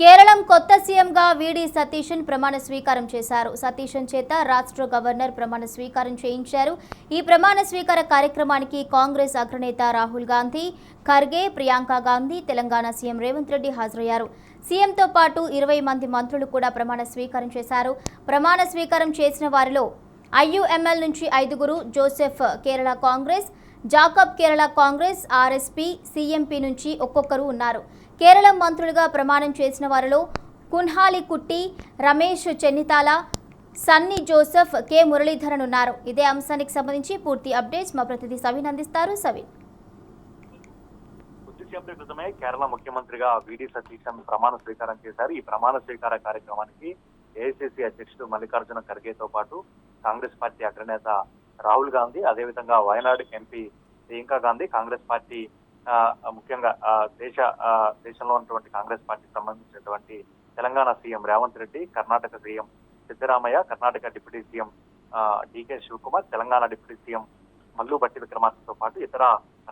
కేరళం కొత్త సీఎంగా వీడి సతీశన్ ప్రమాణ స్వీకారం చేశారు. సతీశన్ చేత రాష్ట్ర గవర్నర్ ప్రమాణ స్వీకారం చేయించారు. ఈ ప్రమాణ స్వీకార కార్యక్రమానికి కాంగ్రెస్ అగ్రనేత రాహుల్ గాంధీ, ఖర్గే, ప్రియాంక గాంధీ, తెలంగాణ సీఎం రేవంత్ రెడ్డి హాజరయ్యారు. సీఎంతో పాటు 20 మంది మంత్రులు కూడా ప్రమాణ స్వీకారం చేశారు. ప్రమాణ స్వీకారం చేసిన వారిలో ఐయుఎంఎల్ నుంచి 5గురు, జోసెఫ్ కేరళ కాంగ్రెస్, జాకబ్ కేరళ కాంగ్రెస్, ఆర్ఎస్పీ, సీఎంపీ నుంచి ఒక్కొక్కరు ఉన్నారు. కేరళం మంత్రులుగా ప్రమాణం చేసిన వారిలో కున్హాలి కుట్టి, రమేష్ చెన్నితాల, సన్నీ జోసెఫ్, కె మురళీధరన్ ఉన్నారు. ఇదే అంశానికి సంబంధించి పూర్తి అప్డేట్స్ మా ప్రతినిధి సవిన్ అందిస్తారు. సవిన్, కొద్దిసేపటి క్రితమే కేరళ ముఖ్యమంత్రిగా వీడి సతీశన్ ప్రమాణ స్వీకారం చేశారు. ఈ ప్రమాణ స్వీకార కార్యక్రమానికి ఏఐసిసి అధ్యక్షుడు మల్లికార్జున ఖర్గేతో పాటు కాంగ్రెస్ పార్టీ అగ్రనేత రాహుల్ గాంధీ, అదేవిధంగా వయనాడు ఎంపీ ప్రియాంక గాంధీ, కాంగ్రెస్ పార్టీ ముఖ్యంగా దేశంలో ఉన్నటువంటి కాంగ్రెస్ పార్టీకి సంబంధించినటువంటి Telangana CM Revanth Reddy, Karnataka CM Siddaramaiah, Karnataka deputy CM DK Shivakumar, Telangana deputy CM Mallu Bhatti విక్రమార్కతో పాటు ఇతర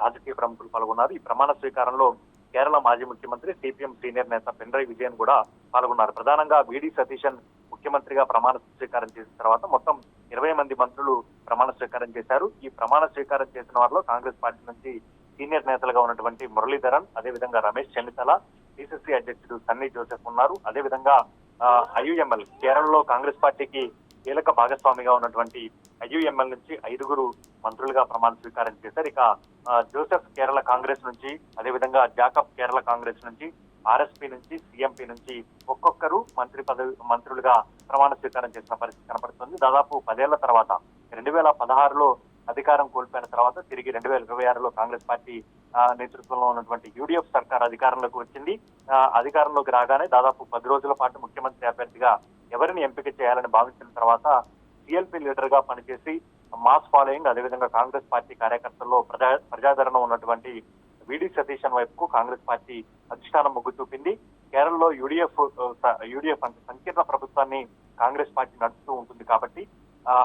రాజకీయ ప్రముఖులు పాల్గొన్నారు. ఈ ప్రమాణ స్వీకారంలో కేరళ మాజీ ముఖ్యమంత్రి, సిపిఎం సీనియర్ నేత పినరయి విజయన్ కూడా పాల్గొన్నారు. ప్రధానంగా వీడి సతీశన్ ముఖ్యమంత్రిగా ప్రమాణ స్వీకారం చేసిన తర్వాత మొత్తం 20 మంది మంత్రులు ప్రమాణ స్వీకారం చేశారు. ఈ ప్రమాణ స్వీకారం చేసిన వారిలో కాంగ్రెస్ పార్టీ నుంచి సీనియర్ నేతలుగా ఉన్నటువంటి మురళీధరన్, అదేవిధంగా రమేష్ చెన్నితల, పిసిసి అధ్యక్షుడు సన్నీ జోసెఫ్ ఉన్నారు. అదేవిధంగా ఐయుఎంఎల్ కేరళలో కాంగ్రెస్ పార్టీకి కీలక భాగస్వామిగా ఉన్నటువంటి ఐయుఎంఎల్ నుంచి 5గురు మంత్రులుగా ప్రమాణ స్వీకారం చేశారు. ఇక జోసెఫ్ కేరళ కాంగ్రెస్ నుంచి, అదేవిధంగా జాకబ్ కేరళ కాంగ్రెస్ నుంచి, ఆర్ఎస్పీ నుంచి, సిఎంపీ నుంచి ఒక్కొక్కరు మంత్రులుగా ప్రమాణ స్వీకారం చేసిన పరిస్థితి కనపడుతుంది. దాదాపు 10 ఏళ్ల తర్వాత 2016లో అధికారం కోల్పోయిన తర్వాత తిరిగి 2026లో కాంగ్రెస్ పార్టీ నేతృత్వంలో ఉన్నటువంటి యూడీఎఫ్ సర్కార్ అధికారంలోకి వచ్చింది. అధికారంలోకి రాగానే దాదాపు 10 రోజుల పాటు ముఖ్యమంత్రి అభ్యర్థిగా ఎవరిని ఎంపిక చేయాలని భావించిన తర్వాత సిఎల్పీ లీడర్ గా పనిచేసి మాస్ ఫాలోయింగ్, అదేవిధంగా కాంగ్రెస్ పార్టీ కార్యకర్తల్లో ప్రజాదరణ ఉన్నటువంటి వీడి సతీశన్ వైపుకు కాంగ్రెస్ పార్టీ అధిష్టానం మొగ్గు చూపింది. కేరళలో యూడీఎఫ్ అంటే సంకీర్ణ ప్రభుత్వాన్ని కాంగ్రెస్ పార్టీ నడుపుతూ ఉంటుంది కాబట్టి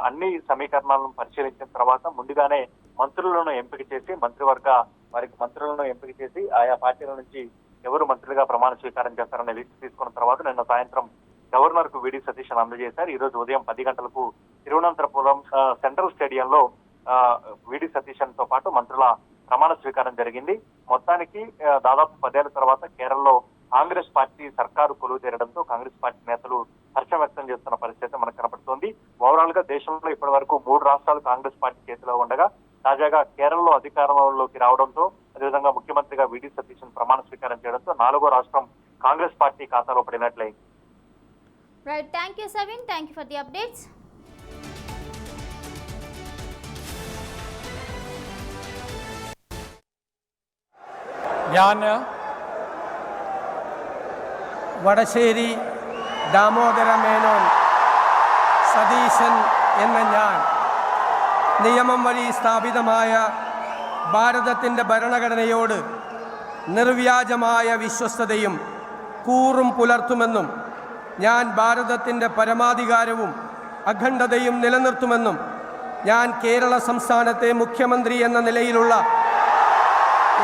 అన్ని సమీకరణాలను పరిశీలించిన తర్వాత ముందుగానే మంత్రులను ఎంపిక చేసి మంత్రులను ఎంపిక చేసి ఆయా పార్టీల నుంచి ఎవరు మంత్రులుగా ప్రమాణ స్వీకారం చేస్తారనే లిస్టు తీసుకున్న తర్వాత నిన్న సాయంత్రం గవర్నర్ కు వీడి సతీశన్ అందజేశారు. ఈ రోజు ఉదయం 10 గంటలకు తిరువనంతపురం సెంట్రల్ స్టేడియంలో వీడి సతీశన్ తో పాటు మంత్రుల ప్రమాణ స్వీకారం జరిగింది. మొత్తానికి దాదాపు 10 ఏళ్ల తర్వాత కేరళలో కాంగ్రెస్ పార్టీ సర్కారు కొలువు తీరడంతో కాంగ్రెస్ పార్టీ నేతలు హర్షం వ్యక్తం చేస్తున్న పరిస్థితి మనకు కనపడుతోంది. ఓవరాల్ గా దేశంలో ఇప్పటి వరకు 3 రాష్ట్రాలు కాంగ్రెస్ పార్టీ చేతిలో ఉండగా తాజాగా కేరళలో అధికారంలోకి రావడంతో, అదేవిధంగా ముఖ్యమంత్రిగా వీడి సతీశన్ ప్రమాణ స్వీకారం చేయడంతో 4వ రాష్ట్రం కాంగ్రెస్ పార్టీ ఖాతాలో పడినట్లయింది. Right, thank you Savin, thank you for the updates. ഞാൻ വടശ്ശേരി ദാമോദര മേനോൻ സതീശൻ എന്ന ഞാൻ നിയമം വഴി സ്ഥാപിതമായ ഭാരതത്തിൻ്റെ ഭരണഘടനയോട് നിർവ്യാജമായ വിശ്വസ്തതയും കൂറും പുലർത്തുമെന്നും ഞാൻ ഭാരതത്തിൻ്റെ പരമാധികാരവും അഖണ്ഡതയും നിലനിർത്തുമെന്നും ഞാൻ കേരള സംസ്ഥാനത്തെ മുഖ്യമന്ത്രി എന്ന നിലയിലുള്ള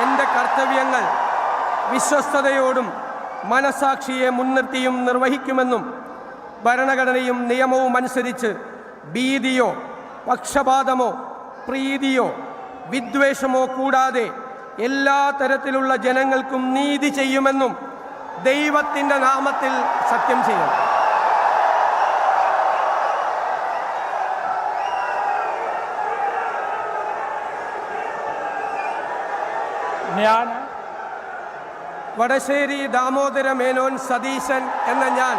എൻ്റെ കർത്തവ്യങ്ങൾ വിശ്വസ്തയോടും മനസാക്ഷിയെ മുൻനിർത്തിയും നിർവഹിക്കുമെന്നും ഭരണഘടനയും നിയമവും അനുസരിച്ച് ഭീതിയോ പക്ഷപാതമോ പ്രീതിയോ വിദ്വേഷമോ കൂടാതെ എല്ലാ തരത്തിലുള്ള ജനങ്ങൾക്കും നീതി ചെയ്യുമെന്നും ദൈവത്തിൻ്റെ നാമത്തിൽ സത്യം ചെയ്യുന്നു. ഞാൻ വടശ്ശേരി ദാമോദര മേനോൻ സതീശൻ എന്ന ഞാൻ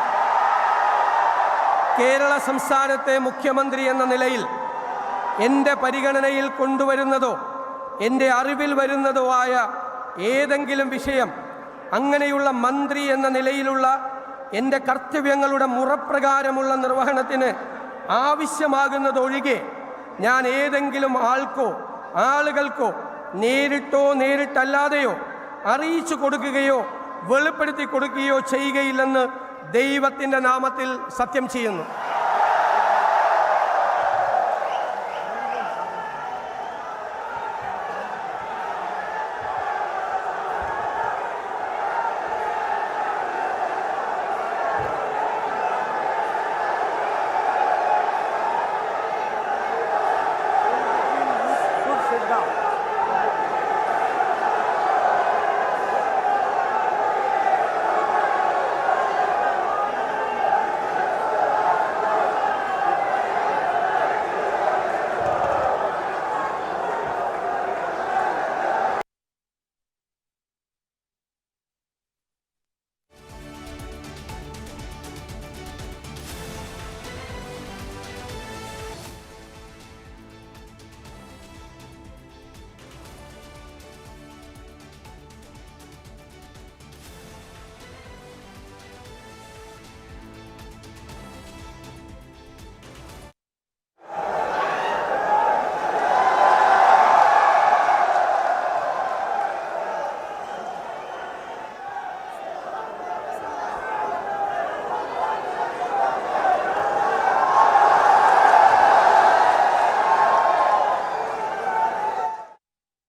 കേരള സംസ്ഥാനത്തെ മുഖ്യമന്ത്രി എന്ന നിലയിൽ എൻ്റെ പരിഗണനയിൽ കൊണ്ടുവരുന്നതോ എൻ്റെ അറിവിൽ വരുന്നതോ ആയ ഏതെങ്കിലും വിഷയം അങ്ങനെയുള്ള മന്ത്രി എന്ന നിലയിലുള്ള എൻ്റെ കർത്തവ്യങ്ങളുടെ മുറപ്രകാരമുള്ള നിർവഹണത്തിന് ആവശ്യമാകുന്നതൊഴികെ ഞാൻ ഏതെങ്കിലും ആളുകൾക്കോ നേരിട്ടോ നേരിട്ടല്ലാതെയോ അറിയിച്ചു കൊടുക്കുകയോ വെളിപ്പെടുത്തി കൊടുക്കുകയോ ചെയ്യുകയില്ലെന്ന് ദൈവത്തിൻ്റെ നാമത്തിൽ സത്യം ചെയ്യുന്നു.